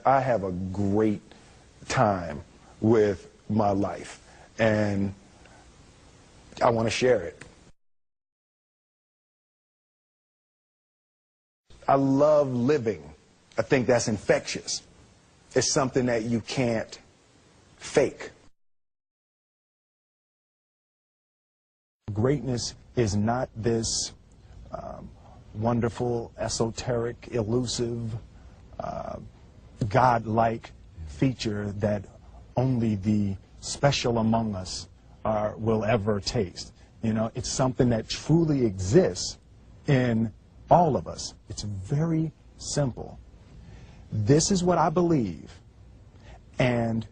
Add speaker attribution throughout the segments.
Speaker 1: I have a great time with my life, and I want to share it. I love living. I think that's infectious. It's something that you can't fake. Greatness is not this wonderful, esoteric, elusive, God-like feature that only the special among us will ever taste. You know, it's something that truly exists in all of us. It's very simple. This is what I believe, and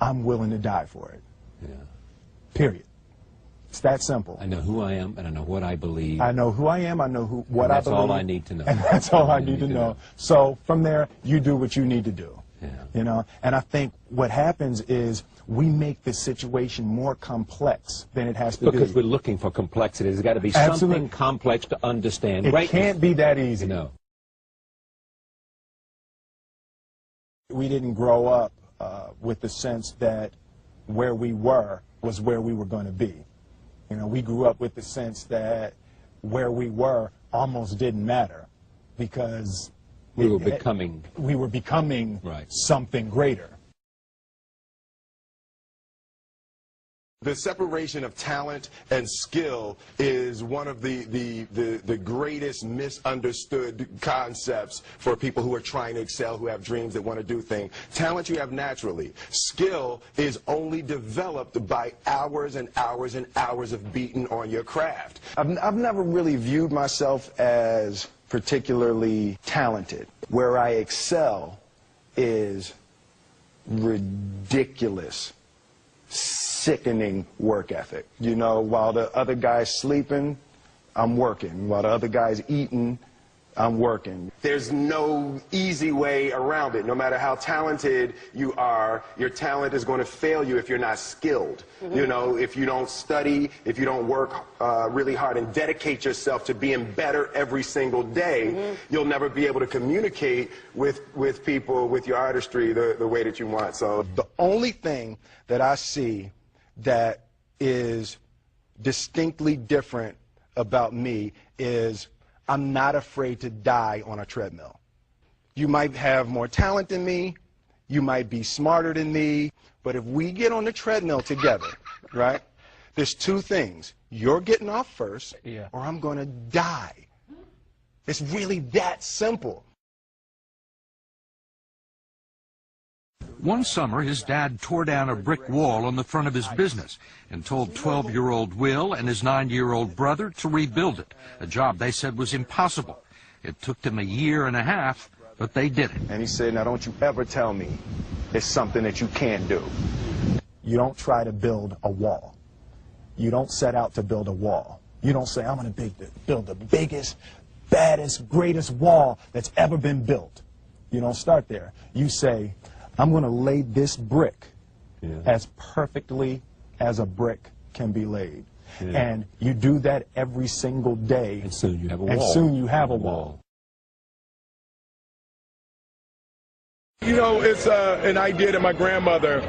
Speaker 1: I'm willing to die for it.
Speaker 2: Yeah.
Speaker 1: Period. It's that simple.
Speaker 2: I know who I am, and I know what I believe.
Speaker 1: I know who I am, I know what I believe.
Speaker 2: That's all I need to know.
Speaker 1: And that's all I need to know. So from there, you do what you need to do.
Speaker 2: Yeah.
Speaker 1: You know, and I think what happens is we make the situation more complex than it has to be.
Speaker 2: Because we're looking for complexity. There's got to be something complex to understand.
Speaker 1: It can't be that easy.
Speaker 2: No.
Speaker 1: We didn't grow up with the sense that where we were was where we were going to be. You know, we grew up with the sense that where we were almost didn't matter because
Speaker 2: we were becoming
Speaker 1: right. Something greater.
Speaker 3: The separation of talent and skill is one of the greatest misunderstood concepts for people who are trying to excel, who have dreams that want to do things. Talent you have naturally. Skill is only developed by hours and hours and hours of beating on your craft.
Speaker 1: I've never really viewed myself as particularly talented. Where I excel is ridiculous, sickening work ethic. You know, while the other guy's sleeping, I'm working. While the other guy's eating, I'm working.
Speaker 3: There's no easy way around it. No matter how talented you are, your talent is going to fail you if you're not skilled. Mm-hmm. You know, if you don't study, if you don't work really hard and dedicate yourself to being better every single day, mm-hmm. you'll never be able to communicate with people, with your artistry, the way that you want. So
Speaker 1: the only thing that I see that is distinctly different about me is I'm not afraid to die on a treadmill. You might have more talent than me, you might be smarter than me, but if we get on the treadmill together, right, there's two things. You're getting off first, or I'm going to die. It's really that simple.
Speaker 4: One summer, his dad tore down a brick wall on the front of his business and told 12-year-old Will and his 9-year-old brother to rebuild it, a job they said was impossible. It took them 1.5 years, but they did it.
Speaker 1: And he said, now don't you ever tell me it's something that you can't do. You don't try to build a wall. You don't set out to build a wall. You don't say, I'm going to build the biggest, baddest, greatest wall that's ever been built. You don't start there. You say, I'm going to lay this brick as perfectly as a brick can be laid. Yeah. And you do that every single day.
Speaker 2: And soon you have a wall.
Speaker 1: And soon you have a wall.
Speaker 3: You know, it's an idea that my grandmother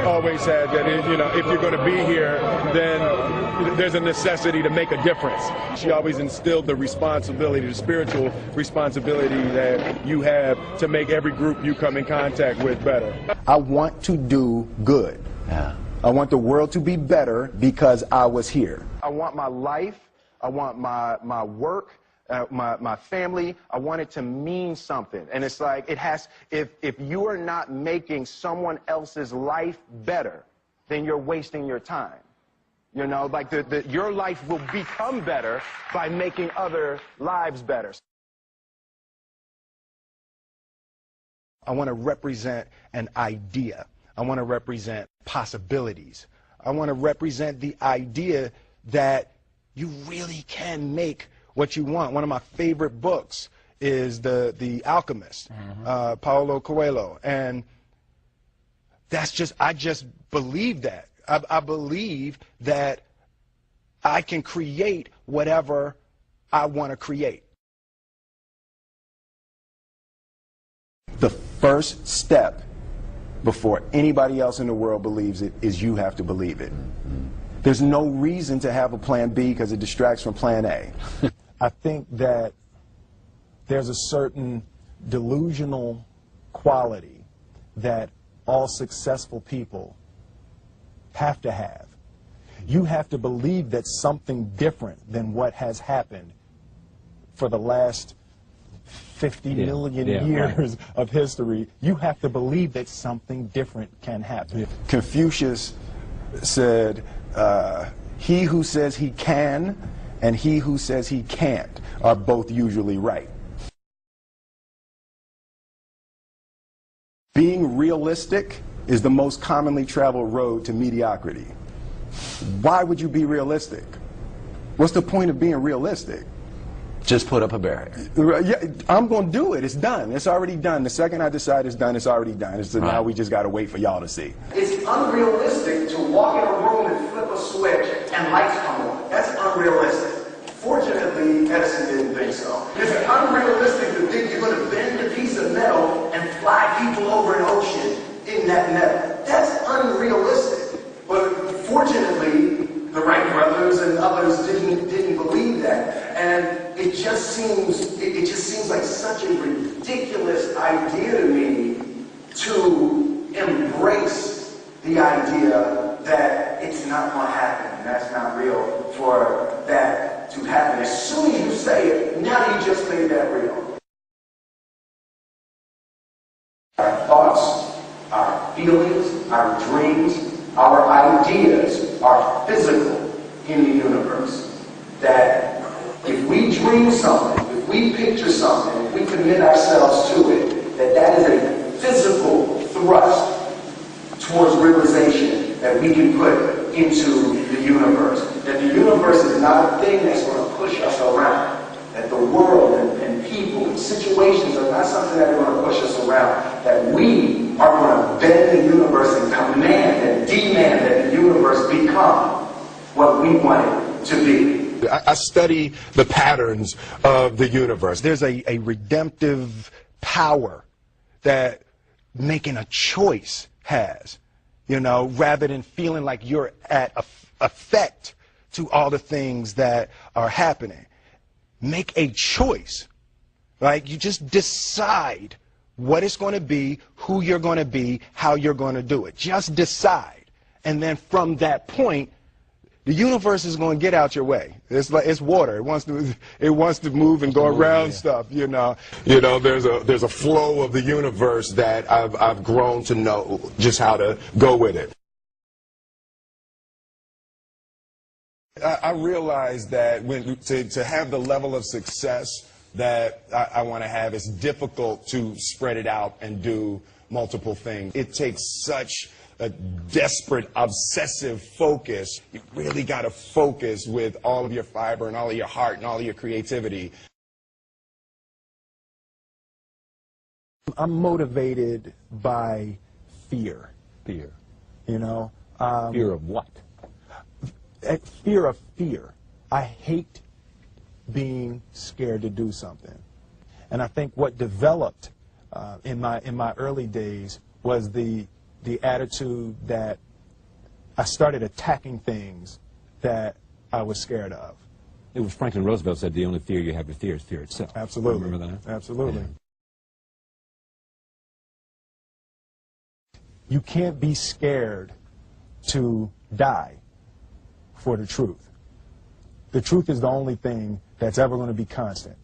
Speaker 3: always had, that, you know, if you're going to be here, then there's a necessity to make a difference. She always instilled the responsibility, the spiritual responsibility that you have to make every group you come in contact with better.
Speaker 1: I want to do good. Yeah. I want the world to be better because I was here. I want my life, I want my work, my family, I want it to mean something. And it's like, it has, if you are not making someone else's life better, then you're wasting your time. You know, like your life will become better by making other lives better. I want to represent an idea. I want to represent possibilities. I want to represent the idea that you really can make what you want. One of my favorite books is The Alchemist, Paulo Coelho, and I just believe that. I believe that I can create whatever I want to create. The first step before anybody else in the world believes it is you have to believe it. There's no reason to have a plan B because it distracts from plan A. I think that there's a certain delusional quality that all successful people have to have. You have to believe that something different than what has happened for the last 50 million years of history. You have to believe that something different can happen. Confucius said, he who says he can and he who says he can't are both usually right. Being realistic is the most commonly traveled road to mediocrity. Why would you be realistic? What's the point of being realistic?
Speaker 5: Just put up a barrier.
Speaker 1: Yeah, I'm going to do it. It's done. It's already done. The second I decide it's done, it's already done. So now we just got to wait for y'all to see.
Speaker 6: It's unrealistic to walk in a room and flip a switch and lights come on. That's unrealistic. Fortunately, Edison didn't think so. It's unrealistic to think you're going to bend a piece of metal and fly people over an ocean in that metal. That's unrealistic. But fortunately, the Wright brothers and others didn't believe that. And it just seems like such a ridiculous idea to me to embrace the idea that it's not going to happen and that's not real for that to happen. As soon as you say it, now you just made that real. Our thoughts, our feelings, our dreams, our ideas are physical in the universe. That if we dream something, if we picture something, if we commit ourselves to it, that is a physical thrust towards realization that we can put into the universe. That the universe is not a thing that's going to push us around. That the world and people and situations are not something that are going to push us around. That we are going to bend the universe and command and demand that the universe become what we want it to be.
Speaker 3: I study the patterns of the universe.
Speaker 1: There's a redemptive power that making a choice has, you know, rather than feeling like you're at effect to all the things that are happening. Make a choice. Like, you just decide what it's going to be, who you're going to be, how you're going to do it. Just decide. And then from that point, the universe is going to get out your way. It's like it's water. It wants to move and go around stuff, you know.
Speaker 3: You know, there's a flow of the universe that I've grown to know just how to go with it. I realize that to have the level of success that I want to have, it's difficult to spread it out and do multiple things. It takes such a desperate, obsessive focus. You really got to focus with all of your fiber and all of your heart and all of your creativity.
Speaker 1: I'm motivated by fear.
Speaker 2: Fear.
Speaker 1: You know?
Speaker 2: Fear of what?
Speaker 1: Fear of fear. I hate being scared to do something. And I think what developed in my early days was the attitude that I started attacking things that I was scared of.
Speaker 2: It was Franklin Roosevelt said the only fear you have to fear is fear itself.
Speaker 1: Absolutely.
Speaker 2: Remember that?
Speaker 1: Absolutely. Yeah. You can't be scared to die for the truth. The truth is the only thing that's ever going to be constant.